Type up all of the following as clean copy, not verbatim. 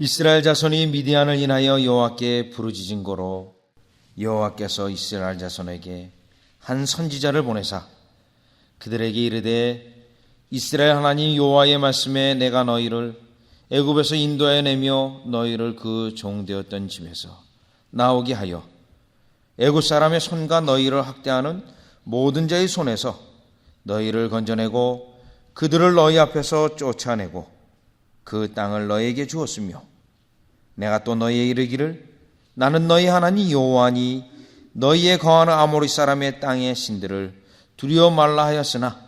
이스라엘 자손이 미디안을 인하여 여호와께 부르짖은 고로 여호와께서 이스라엘 자손에게 한 선지자를 보내사 그들에게 이르되 이스라엘 하나님 여호와의 말씀에 내가 너희를 애굽에서 인도하여 내며 너희를 그 종되었던 집에서 나오게 하여 애굽 사람의 손과 너희를 학대하는 모든 자의 손에서 너희를 건져내고 그들을 너희 앞에서 쫓아내고 그 땅을 너희에게 주었으며 내가 또 너희에 이르기를 나는 너희 하나님 여호와니 너희의 거하는 아모리 사람의 땅의 신들을 두려워 말라 하였으나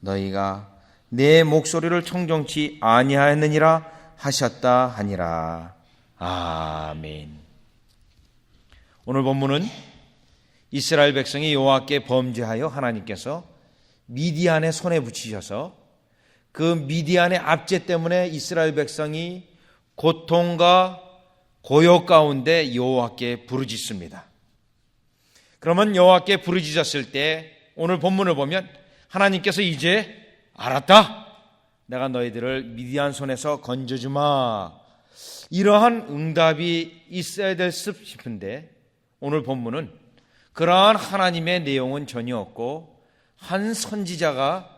너희가 내 목소리를 청종치 아니하였느니라 하셨다 하니라. 아멘. 오늘 본문은 이스라엘 백성이 여호와께 범죄하여 하나님께서 미디안의 손에 붙이셔서 그 미디안의 압제 때문에 이스라엘 백성이 고통과 고요 가운데 여호와께 부르짖습니다. 그러면 여호와께 부르짖었을 때 오늘 본문을 보면 하나님께서 이제 알았다. 내가 너희들을 미디안 손에서 건져주마. 이러한 응답이 있어야 될 싶은데 오늘 본문은 그러한 하나님의 내용은 전혀 없고 한 선지자가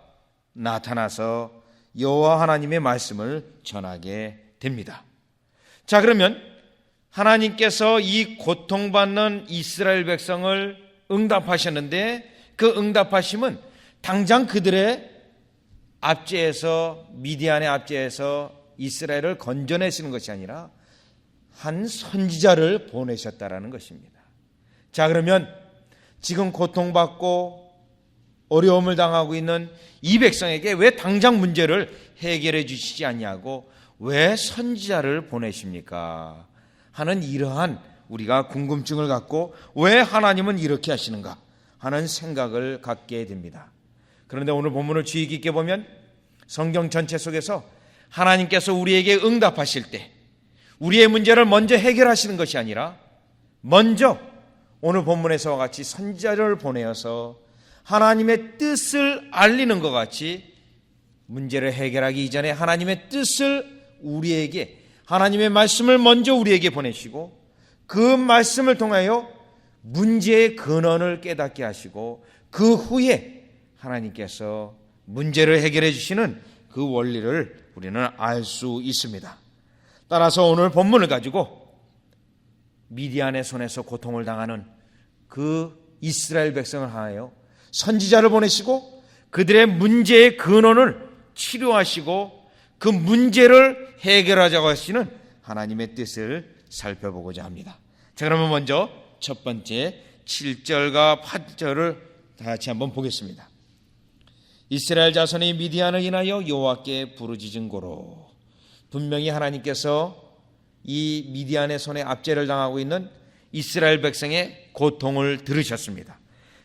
나타나서 여호와 하나님의 말씀을 전하게 됩니다. 자, 그러면 하나님께서 이 고통받는 이스라엘 백성을 응답하셨는데 그 응답하심은 당장 그들의 압제에서 미디안의 압제에서 이스라엘을 건져내시는 것이 아니라 한 선지자를 보내셨다라는 것입니다. 자, 그러면 지금 고통받고 어려움을 당하고 있는 이 백성에게 왜 당장 문제를 해결해 주시지 않냐고 왜 선지자를 보내십니까? 하는 이러한 우리가 궁금증을 갖고 왜 하나님은 이렇게 하시는가 하는 생각을 갖게 됩니다. 그런데 오늘 본문을 주의 깊게 보면 성경 전체 속에서 하나님께서 우리에게 응답하실 때 우리의 문제를 먼저 해결하시는 것이 아니라 먼저 오늘 본문에서와 같이 선지자를 보내어서 하나님의 뜻을 알리는 것 같이 문제를 해결하기 이전에 하나님의 뜻을 우리에게 하나님의 말씀을 먼저 우리에게 보내시고 그 말씀을 통하여 문제의 근원을 깨닫게 하시고 그 후에 하나님께서 문제를 해결해 주시는 그 원리를 우리는 알 수 있습니다. 따라서 오늘 본문을 가지고 미디안의 손에서 고통을 당하는 그 이스라엘 백성을 하여 선지자를 보내시고 그들의 문제의 근원을 치료하시고 그 문제를 해결하자고 하시는 하나님의 뜻을 살펴보고자 합니다. 자, 그러면 먼저 첫 번째 7절과 8절을 다 같이 한번 보겠습니다. 이스라엘 자손이 미디안을 인하여 여호와께 부르짖은 고로 분명히 하나님께서 이 미디안의 손에 압제를 당하고 있는 이스라엘 백성의 고통을 들으셨습니다.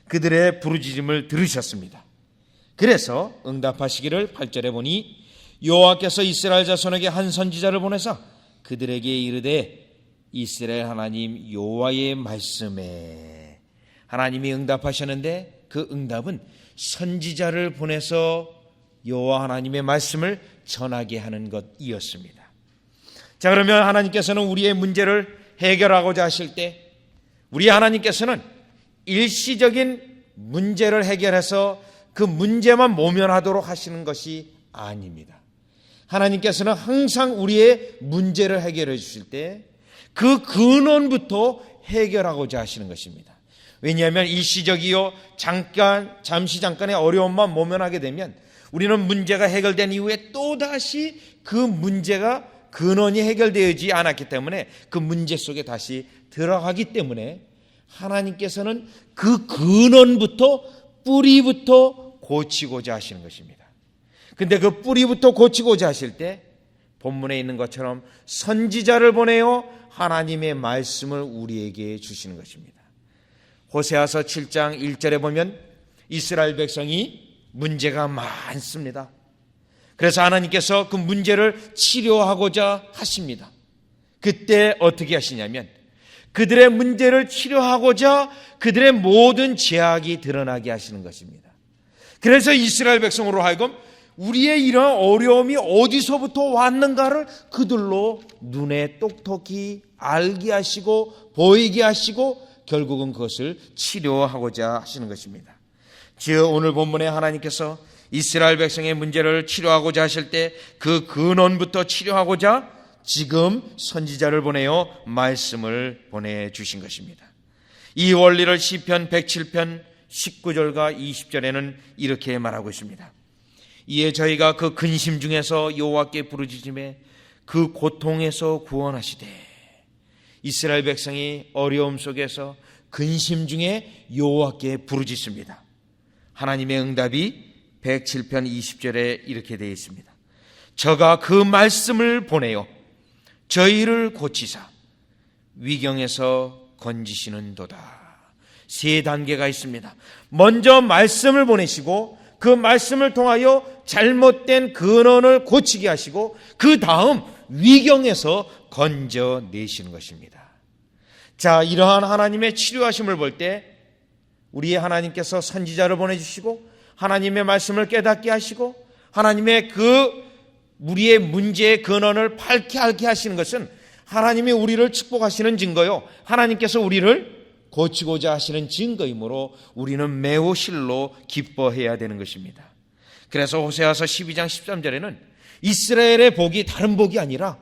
그들의 부르짖음을 들으셨습니다. 그래서 응답하시기를 8절에 보니 여호와께서 이스라엘 자손에게 한 선지자를 보내사 그들에게 이르되 이스라엘 하나님 여호와의 말씀에 하나님이 응답하셨는데 그 응답은 선지자를 보내서 여호와 하나님의 말씀을 전하게 하는 것이었습니다. 자, 그러면 하나님께서는 우리의 문제를 해결하고자 하실 때 우리 하나님께서는 일시적인 문제를 해결해서 그 문제만 모면하도록 하시는 것이 아닙니다. 하나님께서는 항상 우리의 문제를 해결해 주실 때 그 근원부터 해결하고자 하시는 것입니다. 왜냐하면 일시적이요 잠깐의 어려움만 모면하게 되면 우리는 문제가 해결된 이후에 또다시 그 문제가 근원이 해결되지 않았기 때문에 그 문제 속에 다시 들어가기 때문에 하나님께서는 그 근원부터 뿌리부터 고치고자 하시는 것입니다. 근데 그 뿌리부터 고치고자 하실 때 본문에 있는 것처럼 선지자를 보내어 하나님의 말씀을 우리에게 주시는 것입니다. 호세아서 7장 1절에 보면 이스라엘 백성이 문제가 많습니다. 그래서 하나님께서 그 문제를 치료하고자 하십니다. 그때 어떻게 하시냐면 그들의 문제를 치료하고자 그들의 모든 죄악이 드러나게 하시는 것입니다. 그래서 이스라엘 백성으로 하여금 우리의 이러한 어려움이 어디서부터 왔는가를 그들로 눈에 똑똑히 알게 하시고 보이게 하시고 결국은 그것을 치료하고자 하시는 것입니다. 즉 오늘 본문에 하나님께서 이스라엘 백성의 문제를 치료하고자 하실 때 그 근원부터 치료하고자 지금 선지자를 보내어 말씀을 보내주신 것입니다. 이 원리를 시편 107편 19절과 20절에는 이렇게 말하고 있습니다. 이에 저희가 그 근심 중에서 여호와께 부르짖음에 그 고통에서 구원하시되. 이스라엘 백성이 어려움 속에서 근심 중에 여호와께 부르짖습니다. 하나님의 응답이 107편 20절에 이렇게 되어 있습니다. 저가 그 말씀을 보내어 저희를 고치사 위경에서 건지시는도다. 세 단계가 있습니다. 먼저 말씀을 보내시고 그 말씀을 통하여 잘못된 근원을 고치게 하시고 그 다음 위경에서 건져내시는 것입니다. 자, 이러한 하나님의 치료하심을 볼 때 우리의 하나님께서 선지자를 보내주시고 하나님의 말씀을 깨닫게 하시고 하나님의 우리의 문제의 근원을 밝게 하시는 것은 하나님이 우리를 축복하시는 증거요, 하나님께서 우리를 고치고자 하시는 증거이므로 우리는 매우 실로 기뻐해야 되는 것입니다. 그래서 호세아서 12장 13절에는 이스라엘의 복이 다른 복이 아니라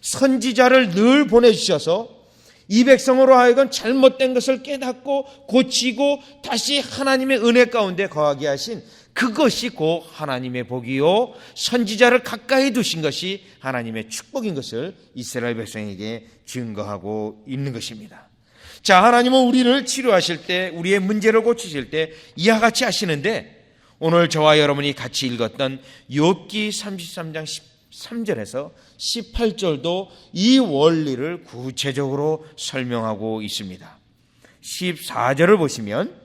선지자를 늘 보내주셔서 이 백성으로 하여금 잘못된 것을 깨닫고 고치고 다시 하나님의 은혜 가운데 거하게 하신 그것이 곧 하나님의 복이요 선지자를 가까이 두신 것이 하나님의 축복인 것을 이스라엘 백성에게 증거하고 있는 것입니다. 자, 하나님은 우리를 치료하실 때, 우리의 문제를 고치실 때 이와 같이 하시는데, 오늘 저와 여러분이 같이 읽었던 욥기 33장 13절에서 18절도 이 원리를 구체적으로 설명하고 있습니다. 14절을 보시면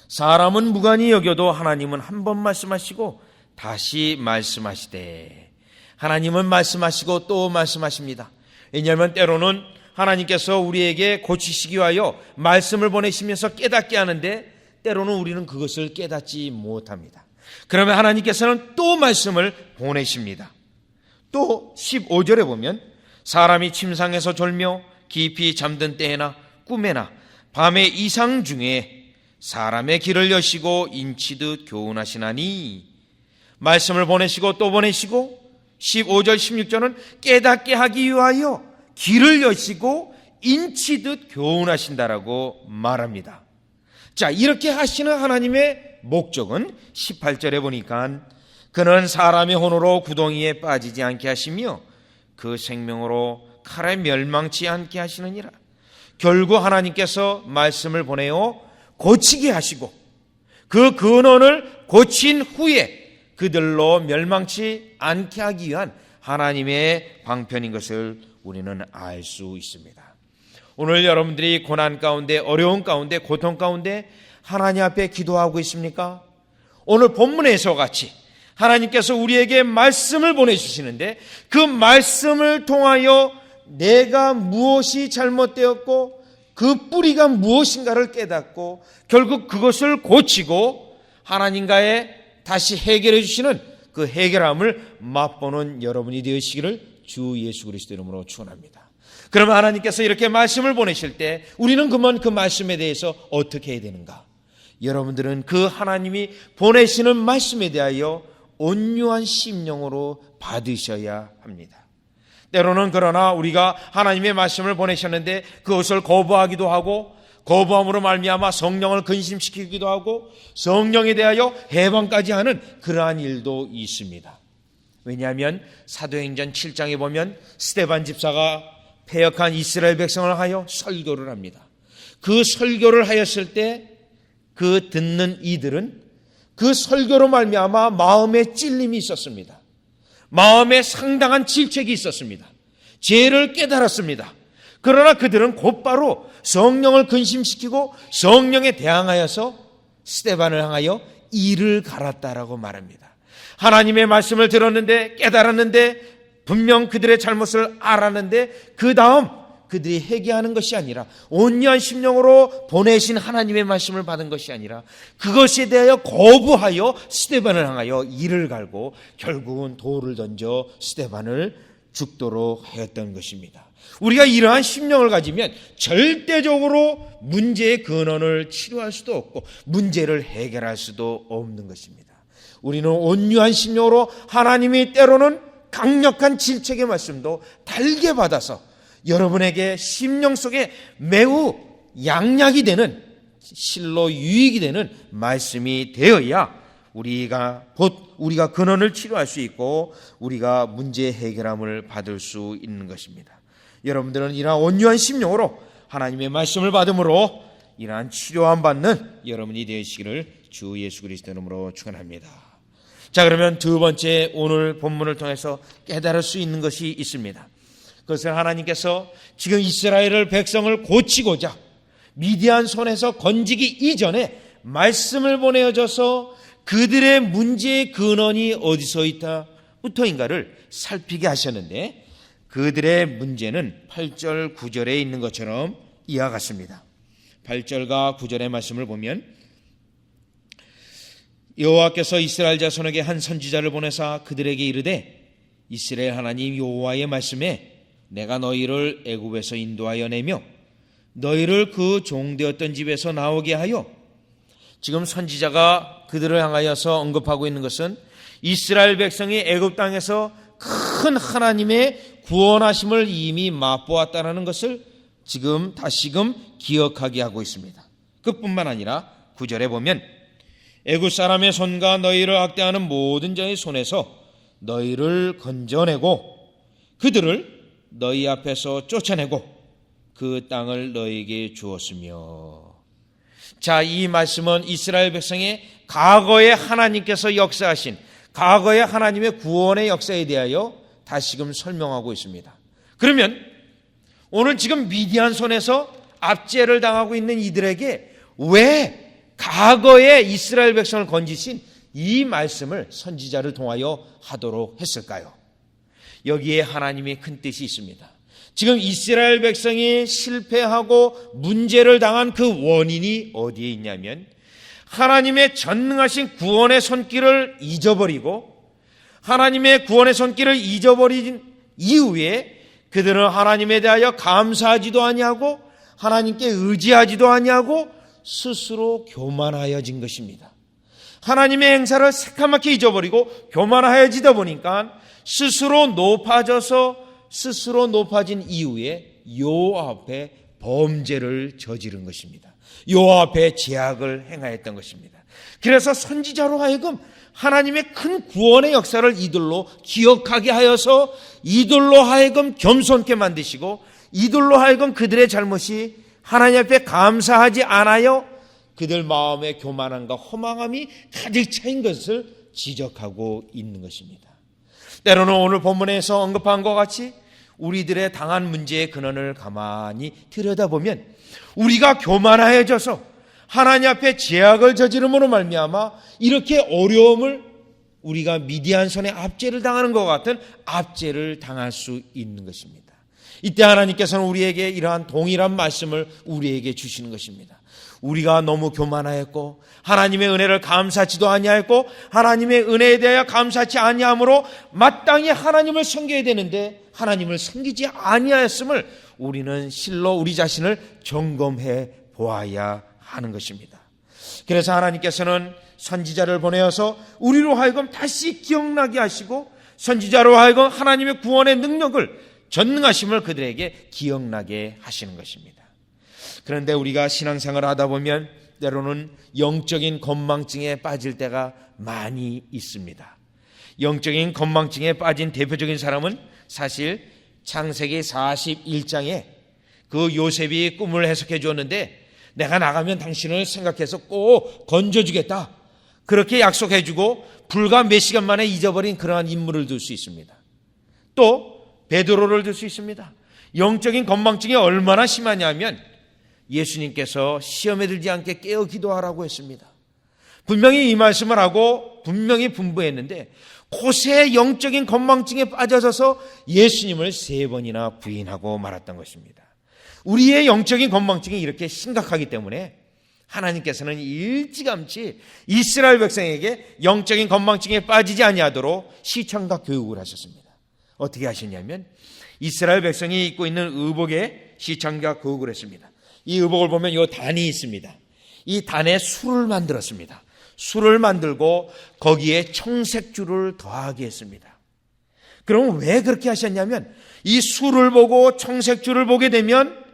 사람은 무관히 여겨도 하나님은 한 번 말씀하시고 다시 말씀하시되. 하나님은 말씀하시고 또 말씀하십니다. 왜냐하면 때로는 하나님께서 우리에게 고치시기 위하여 말씀을 보내시면서 깨닫게 하는데 때로는 우리는 그것을 깨닫지 못합니다. 그러면 하나님께서는 또 말씀을 보내십니다. 또 15절에 보면 사람이 침상에서 졸며 깊이 잠든 때에나 꿈에나 밤의 이상 중에 사람의 길을 여시고 인치듯 교훈하시나니. 말씀을 보내시고 또 보내시고 15절 16절은 깨닫게 하기 위하여 길을 여시고 인치듯 교훈하신다라고 말합니다. 자, 이렇게 하시는 하나님의 목적은 18절에 보니까 그는 사람의 혼으로 구덩이에 빠지지 않게 하시며 그 생명으로 칼에 멸망치 않게 하시느니라. 결국 하나님께서 말씀을 보내어 고치게 하시고 그 근원을 고친 후에 그들로 멸망치 않게 하기 위한 하나님의 방편인 것을 우리는 알 수 있습니다. 오늘 여러분들이 고난 가운데, 어려움 가운데, 고통 가운데 하나님 앞에 기도하고 있습니까? 오늘 본문에서 같이 하나님께서 우리에게 말씀을 보내주시는데 그 말씀을 통하여 내가 무엇이 잘못되었고 그 뿌리가 무엇인가를 깨닫고 결국 그것을 고치고 하나님과의 다시 해결해 주시는 그 해결함을 맛보는 여러분이 되시기를 주 예수 그리스도 이름으로 축원합니다. 그러면 하나님께서 이렇게 말씀을 보내실 때 우리는 그러면 그 말씀에 대해서 어떻게 해야 되는가? 여러분들은 그 하나님이 보내시는 말씀에 대하여 온유한 심령으로 받으셔야 합니다. 때로는 그러나 우리가 하나님의 말씀을 보내셨는데 그것을 거부하기도 하고 거부함으로 말미암아 성령을 근심시키기도 하고 성령에 대하여 해방까지 하는 그러한 일도 있습니다. 왜냐하면 사도행전 7장에 보면 스데반 집사가 패역한 이스라엘 백성을 하여 설교를 합니다. 그 설교를 하였을 때 그 듣는 이들은 그 설교로 말미암아 마음에 찔림이 있었습니다. 마음에 상당한 질책이 있었습니다. 죄를 깨달았습니다. 그러나 그들은 곧바로 성령을 근심시키고 성령에 대항하여서 스데반을 향하여 이를 갈았다라고 말합니다. 하나님의 말씀을 들었는데 깨달았는데 분명 그들의 잘못을 알았는데 그 다음 그들이 회개하는 것이 아니라 온유한 심령으로 보내신 하나님의 말씀을 받은 것이 아니라 그것에 대하여 거부하여 스데반을 향하여 이를 갈고 결국은 돌을 던져 스데반을 죽도록 하였던 것입니다. 우리가 이러한 심령을 가지면 절대적으로 문제의 근원을 치료할 수도 없고 문제를 해결할 수도 없는 것입니다. 우리는 온유한 심령으로 하나님이 때로는 강력한 질책의 말씀도 달게 받아서 여러분에게 심령 속에 매우 양약이 되는, 실로 유익이 되는 말씀이 되어야 우리가 근원을 치료할 수 있고 우리가 문제 해결함을 받을 수 있는 것입니다. 여러분들은 이러한 온유한 심령으로 하나님의 말씀을 받음으로 이러한 치료함 받는 여러분이 되시기를 주 예수 그리스도 이름으로 축원합니다. 자, 그러면 두 번째 오늘 본문을 통해서 깨달을 수 있는 것이 있습니다. 그것은 하나님께서 지금 이스라엘을 백성을 고치고자 미디안 손에서 건지기 이전에 말씀을 보내어줘서 그들의 문제의 근원이 어디서 있다부터인가를 살피게 하셨는데 그들의 문제는 8절 9절에 있는 것처럼 이와 같습니다. 8절과 9절의 말씀을 보면 여호와께서 이스라엘 자손에게 한 선지자를 보내사 그들에게 이르되 이스라엘 하나님 여호와의 말씀에 내가 너희를 애굽에서 인도하여 내며 너희를 그 종되었던 집에서 나오게 하여, 지금 선지자가 그들을 향하여서 언급하고 있는 것은 이스라엘 백성이 애굽 땅에서 큰 하나님의 구원하심을 이미 맛보았다는 것을 지금 다시금 기억하게 하고 있습니다. 그뿐만 아니라 9절에 보면 애굽 사람의 손과 너희를 학대하는 모든 자의 손에서 너희를 건져내고 그들을 너희 앞에서 쫓아내고 그 땅을 너희에게 주었으며. 자, 이 말씀은 이스라엘 백성의 과거에 하나님께서 역사하신 과거의 하나님의 구원의 역사에 대하여 다시금 설명하고 있습니다. 그러면 오늘 지금 미디안 손에서 압제를 당하고 있는 이들에게 왜 과거에 이스라엘 백성을 건지신 이 말씀을 선지자를 통하여 하도록 했을까요? 여기에 하나님의 큰 뜻이 있습니다. 지금 이스라엘 백성이 실패하고 문제를 당한 그 원인이 어디에 있냐면 하나님의 전능하신 구원의 손길을 잊어버리고 하나님의 구원의 손길을 잊어버린 이후에 그들은 하나님에 대하여 감사하지도 아니하고 하나님께 의지하지도 아니하고 스스로 교만하여진 것입니다. 하나님의 행사를 새까맣게 잊어버리고 교만하여지다 보니까 스스로 높아진 이후에 여호와 앞에 범죄를 저지른 것입니다. 여호와 앞에 제약을 행하였던 것입니다. 그래서 선지자로 하여금 하나님의 큰 구원의 역사를 이들로 기억하게 하여서 이들로 하여금 겸손케 만드시고 이들로 하여금 그들의 잘못이 하나님 앞에 감사하지 않아요 그들 마음의 교만함과 허망함이 가득 차인 것을 지적하고 있는 것입니다. 때로는 오늘 본문에서 언급한 것 같이 우리들의 당한 문제의 근원을 가만히 들여다보면 우리가 교만하여져서 하나님 앞에 죄악을 저지름으로 말미암아 이렇게 어려움을 우리가 미디안 손에 압제를 당하는 것 같은 압제를 당할 수 있는 것입니다. 이때 하나님께서는 우리에게 이러한 동일한 말씀을 우리에게 주시는 것입니다. 우리가 너무 교만하였고 하나님의 은혜를 감사치도 아니하였고 하나님의 은혜에 대하여 감사치 아니함으로 마땅히 하나님을 섬겨야 되는데 하나님을 섬기지 아니하였음을 우리는 실로 우리 자신을 점검해 보아야 하는 것입니다. 그래서 하나님께서는 선지자를 보내어서 우리로 하여금 다시 기억나게 하시고 선지자로 하여금 하나님의 구원의 능력을 전능하심을 그들에게 기억나게 하시는 것입니다. 그런데 우리가 신앙생활을 하다 보면 때로는 영적인 건망증에 빠질 때가 많이 있습니다. 영적인 건망증에 빠진 대표적인 사람은 사실 창세기 41장에 그 요셉이 꿈을 해석해 주었는데 내가 나가면 당신을 생각해서 꼭 건져주겠다 그렇게 약속해 주고 불과 몇 시간 만에 잊어버린 그러한 인물을 들 수 있습니다. 또 베드로를 들 수 있습니다. 영적인 건망증이 얼마나 심하냐면 예수님께서 시험에 들지 않게 깨어 기도하라고 했습니다. 분명히 이 말씀을 하고 분명히 분부했는데 곳에 영적인 건망증에 빠져서 예수님을 3번이나 부인하고 말았던 것입니다. 우리의 영적인 건망증이 이렇게 심각하기 때문에 하나님께서는 일찌감치 이스라엘 백성에게 영적인 건망증에 빠지지 아니하도록 시청각 교육을 하셨습니다. 어떻게 하셨냐면 이스라엘 백성이 입고 있는 의복에 시청각 교육을 했습니다. 이 의복을 보면 이 단이 있습니다. 이 단에 술을 만들었습니다. 술을 만들고 거기에 청색줄을 더하게 했습니다. 그럼 왜 그렇게 하셨냐면 이 술을 보고 청색줄을 보게 되면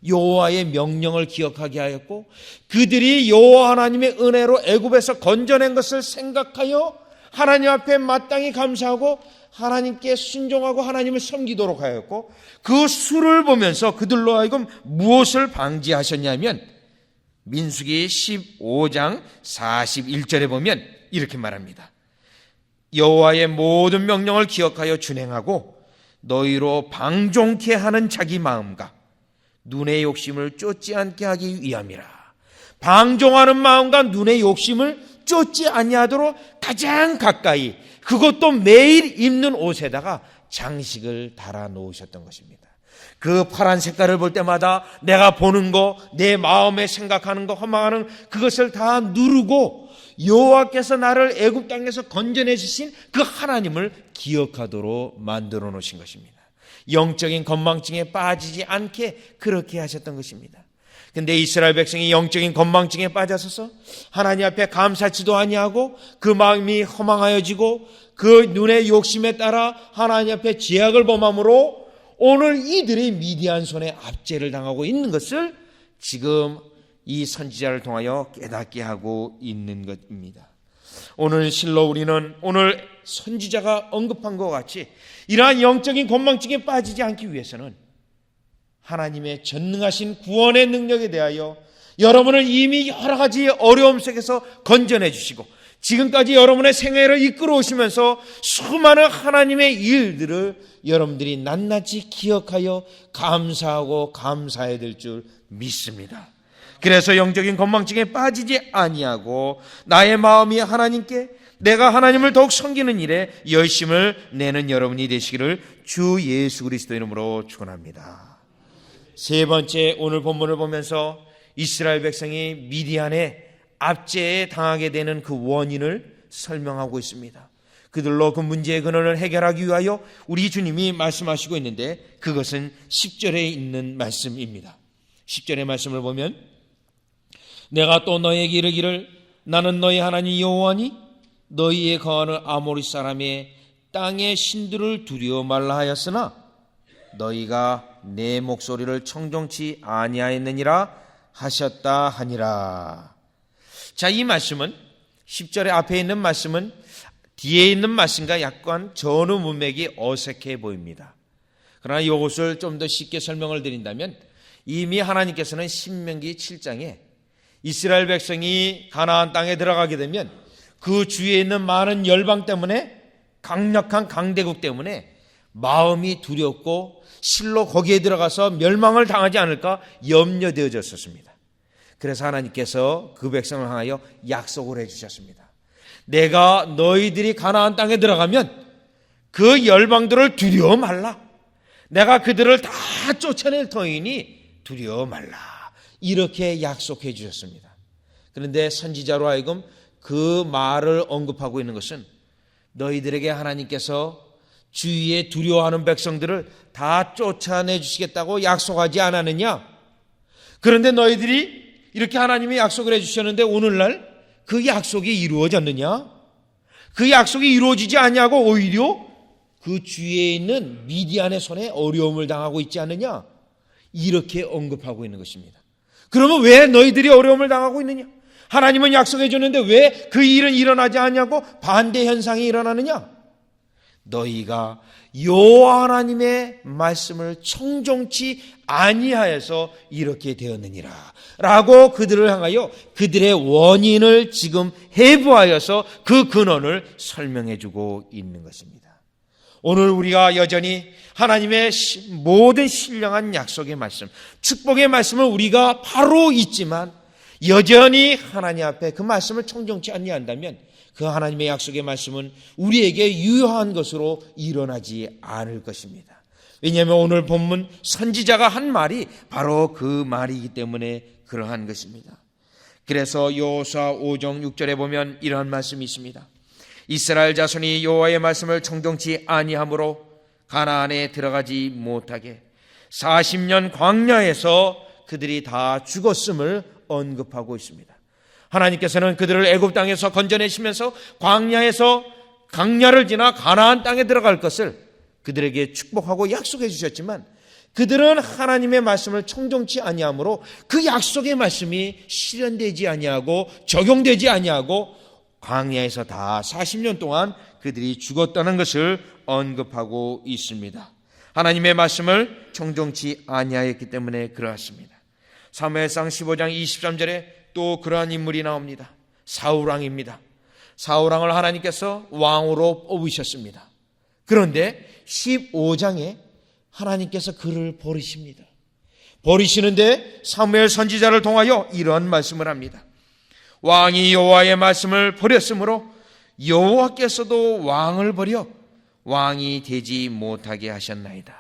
여호와의 명령을 기억하게 하였고 그들이 여호와 하나님의 은혜로 애굽에서 건져낸 것을 생각하여 하나님 앞에 마땅히 감사하고 하나님께 순종하고 하나님을 섬기도록 하였고 그 술을 보면서 그들로 하여금 무엇을 방지하셨냐면 민수기 15장 41절에 보면 이렇게 말합니다. 여호와의 모든 명령을 기억하여 준행하고 너희로 방종케 하는 자기 마음과 눈의 욕심을 쫓지 않게 하기 위함이라. 방종하는 마음과 눈의 욕심을 쫓지 아니하도록 가장 가까이 그것도 매일 입는 옷에다가 장식을 달아 놓으셨던 것입니다. 그 파란 색깔을 볼 때마다 내가 보는 거, 내 마음에 생각하는 거, 허망하는 그것을 다 누르고 여호와께서 나를 애굽 땅에서 건져내 주신 그 하나님을 기억하도록 만들어 놓으신 것입니다. 영적인 건망증에 빠지지 않게 그렇게 하셨던 것입니다. 근데 이스라엘 백성이 영적인 건망증에 빠져서 하나님 앞에 감사치도 아니하고 그 마음이 허망하여지고 그 눈의 욕심에 따라 하나님 앞에 죄악을 범함으로 오늘 이들이 미디안 손에 압제를 당하고 있는 것을 지금 이 선지자를 통하여 깨닫게 하고 있는 것입니다. 오늘 실로 우리는 오늘 선지자가 언급한 것 같이 이러한 영적인 건망증에 빠지지 않기 위해서는 하나님의 전능하신 구원의 능력에 대하여 여러분을 이미 여러 가지 어려움 속에서 건져내 주시고 지금까지 여러분의 생애를 이끌어 오시면서 수많은 하나님의 일들을 여러분들이 낱낱이 기억하여 감사하고 감사해야 될 줄 믿습니다. 그래서 영적인 건망증에 빠지지 아니하고 나의 마음이 하나님께 내가 하나님을 더욱 섬기는 일에 열심을 내는 여러분이 되시기를 주 예수 그리스도 이름으로 축원합니다. 세 번째, 오늘 본문을 보면서 이스라엘 백성이 미디안의 압제에 당하게 되는 그 원인을 설명하고 있습니다. 그들로 그 문제의 근원을 해결하기 위하여 우리 주님이 말씀하시고 있는데 그것은 10절에 있는 말씀입니다. 10절의 말씀을 보면 내가 또 너에게 이르기를 나는 너희 하나님 여호와니 너희에 거하는 아모리 사람의 땅의 신들을 두려워 말라 하였으나 너희가 내 목소리를 청종치 아니하였느니라 하셨다 하니라. 자, 이 말씀은 10절의 앞에 있는 말씀은 뒤에 있는 말씀과 약간 전후 문맥이 어색해 보입니다. 그러나 이것을 좀 더 쉽게 설명을 드린다면 이미 하나님께서는 신명기 7장에 이스라엘 백성이 가나안 땅에 들어가게 되면 그 주위에 있는 많은 열방 때문에 강력한 강대국 때문에 마음이 두렵고 실로 거기에 들어가서 멸망을 당하지 않을까 염려되어졌었습니다. 그래서 하나님께서 그 백성을 향하여 약속을 해주셨습니다. 내가 너희들이 가나안 땅에 들어가면 그 열방들을 두려워 말라. 내가 그들을 다 쫓아낼 터이니 두려워 말라. 이렇게 약속해 주셨습니다. 그런데 선지자로 하여금 그 말을 언급하고 있는 것은 너희들에게 하나님께서 주위에 두려워하는 백성들을 다 쫓아내 주시겠다고 약속하지 않았느냐? 그런데 너희들이 이렇게 하나님이 약속을 해 주셨는데 오늘날 그 약속이 이루어졌느냐? 그 약속이 이루어지지 않냐고 오히려 그 주위에 있는 미디안의 손에 어려움을 당하고 있지 않느냐? 이렇게 언급하고 있는 것입니다. 그러면 왜 너희들이 어려움을 당하고 있느냐? 하나님은 약속해 줬는데 왜 그 일은 일어나지 않냐고 반대 현상이 일어나느냐? 너희가 여호와 하나님의 말씀을 청종치 아니하여서 이렇게 되었느니라 라고 그들을 향하여 그들의 원인을 지금 해부하여서 그 근원을 설명해 주고 있는 것입니다. 오늘 우리가 여전히 하나님의 모든 신령한 약속의 말씀, 축복의 말씀을 우리가 바로 있지만 여전히 하나님 앞에 그 말씀을 청종치 아니한다면 그 하나님의 약속의 말씀은 우리에게 유효한 것으로 일어나지 않을 것입니다. 왜냐하면 오늘 본문 선지자가 한 말이 바로 그 말이기 때문에 그러한 것입니다. 그래서 여호수아 5장 6절에 보면 이러한 말씀이 있습니다. 이스라엘 자손이 여호와의 말씀을 청종치 아니하므로 가나안에 들어가지 못하게 40년 광야에서 그들이 다 죽었음을 언급하고 있습니다. 하나님께서는 그들을 애굽 땅에서 건져내시면서 광야에서 강야를 지나 가나안 땅에 들어갈 것을 그들에게 축복하고 약속해 주셨지만 그들은 하나님의 말씀을 청종치 아니하므로 그 약속의 말씀이 실현되지 아니하고 적용되지 아니하고 광야에서 다 40년 동안 그들이 죽었다는 것을 언급하고 있습니다. 하나님의 말씀을 청종치 아니하였기 때문에 그렇습니다. 사무엘상 15장 23절에 또 그러한 인물이 나옵니다. 사울왕입니다. 사울왕을 하나님께서 왕으로 뽑으셨습니다. 그런데 15장에 하나님께서 그를 버리십니다. 버리시는데 사무엘 선지자를 통하여 이러한 말씀을 합니다. 왕이 여호와의 말씀을 버렸으므로 여호와께서도 왕을 버려 왕이 되지 못하게 하셨나이다.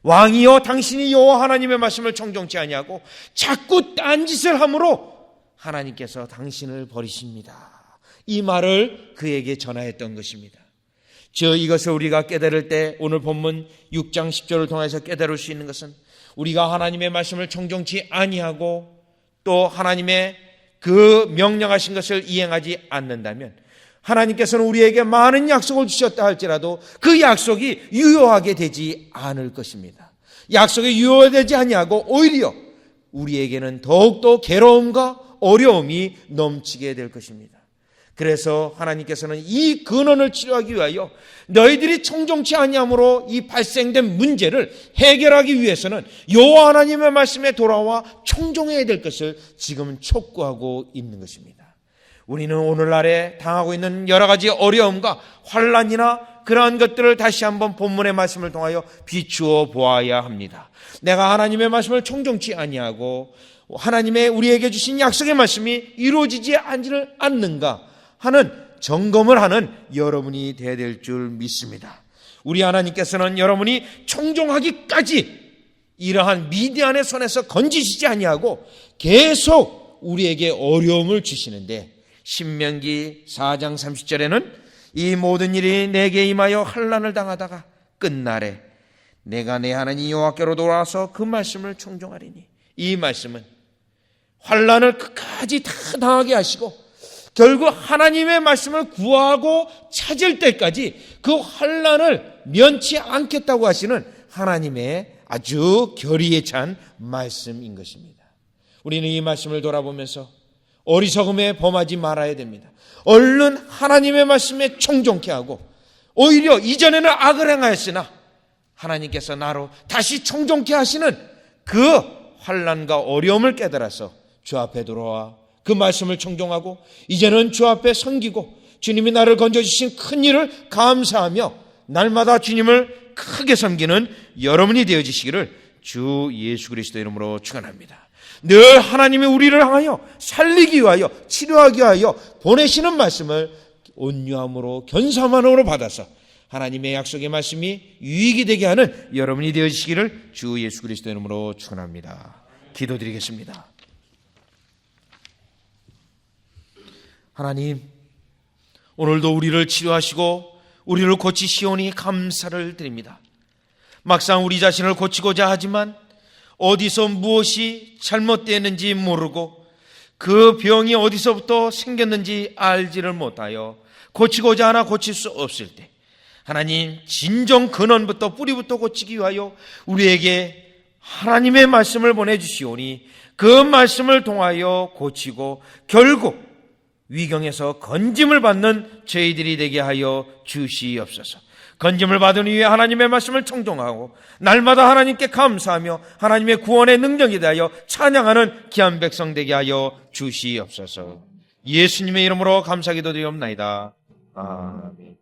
왕이여 당신이 여호와 하나님의 말씀을 청종치 아니하고 자꾸 딴짓을 함으로 하나님께서 당신을 버리십니다. 이 말을 그에게 전하였던 것입니다. 이것을 우리가 깨달을 때 오늘 본문 6장 10절을 통해서 깨달을 수 있는 것은 우리가 하나님의 말씀을 청종치 아니하고 또 하나님의 그 명령하신 것을 이행하지 않는다면 하나님께서는 우리에게 많은 약속을 주셨다 할지라도 그 약속이 유효하게 되지 않을 것입니다. 약속이 유효되지 아니하고 오히려 우리에게는 더욱더 괴로움과 어려움이 넘치게 될 것입니다. 그래서 하나님께서는 이 근원을 치료하기 위하여 너희들이 청종치 아니함으로 이 발생된 문제를 해결하기 위해서는 여호와 하나님의 말씀에 돌아와 청종해야 될 것을 지금 촉구하고 있는 것입니다. 우리는 오늘날에 당하고 있는 여러 가지 어려움과 환난이나 그러한 것들을 다시 한번 본문의 말씀을 통하여 비추어 보아야 합니다. 내가 하나님의 말씀을 청종치 아니하고 하나님의 우리에게 주신 약속의 말씀이 이루어지지 않는가 하는 점검을 하는 여러분이 되어야 될 줄 믿습니다. 우리 하나님께서는 여러분이 청종하기까지 이러한 미디안의 손에서 건지시지 아니하고 계속 우리에게 어려움을 주시는데 신명기 4장 30절에는 이 모든 일이 내게 임하여 환난을 당하다가 끝날에 내가 내 하나님 여호와께로 돌아와서 그 말씀을 청종하리니 이 말씀은 환난을 끝까지 다 당하게 하시고 결국 하나님의 말씀을 구하고 찾을 때까지 그 환난을 면치 않겠다고 하시는 하나님의 아주 결의에 찬 말씀인 것입니다. 우리는 이 말씀을 돌아보면서 어리석음에 범하지 말아야 됩니다. 얼른 하나님의 말씀에 청종케 하고 오히려 이전에는 악을 행하였으나 하나님께서 나로 다시 청종케 하시는 그 환난과 어려움을 깨달아서 주 앞에 돌아와 그 말씀을 청종하고 이제는 주 앞에 섬기고 주님이 나를 건져주신 큰 일을 감사하며 날마다 주님을 크게 섬기는 여러분이 되어지시기를 주 예수 그리스도 이름으로 축원합니다. 늘 하나님이 우리를 향하여 살리기 위하여 치료하기 위하여 보내시는 말씀을 온유함으로 견사만으로 받아서 하나님의 약속의 말씀이 유익이 되게 하는 여러분이 되어지시기를 주 예수 그리스도 이름으로 축원합니다. 기도드리겠습니다. 하나님, 오늘도 우리를 치료하시고 우리를 고치시오니 감사를 드립니다. 막상 우리 자신을 고치고자 하지만 어디서 무엇이 잘못되었는지 모르고 그 병이 어디서부터 생겼는지 알지를 못하여 고치고자 하나 고칠 수 없을 때 하나님 진정 근원부터 뿌리부터 고치기 위하여 우리에게 하나님의 말씀을 보내주시오니 그 말씀을 통하여 고치고 결국 위경에서 건짐을 받는 저희들이 되게 하여 주시옵소서. 건짐을 받은 이후에 하나님의 말씀을 청종하고 날마다 하나님께 감사하며 하나님의 구원의 능력에 대하여 찬양하는 귀한 백성 되게 하여 주시옵소서. 예수님의 이름으로 감사기도 드리옵나이다. 아멘.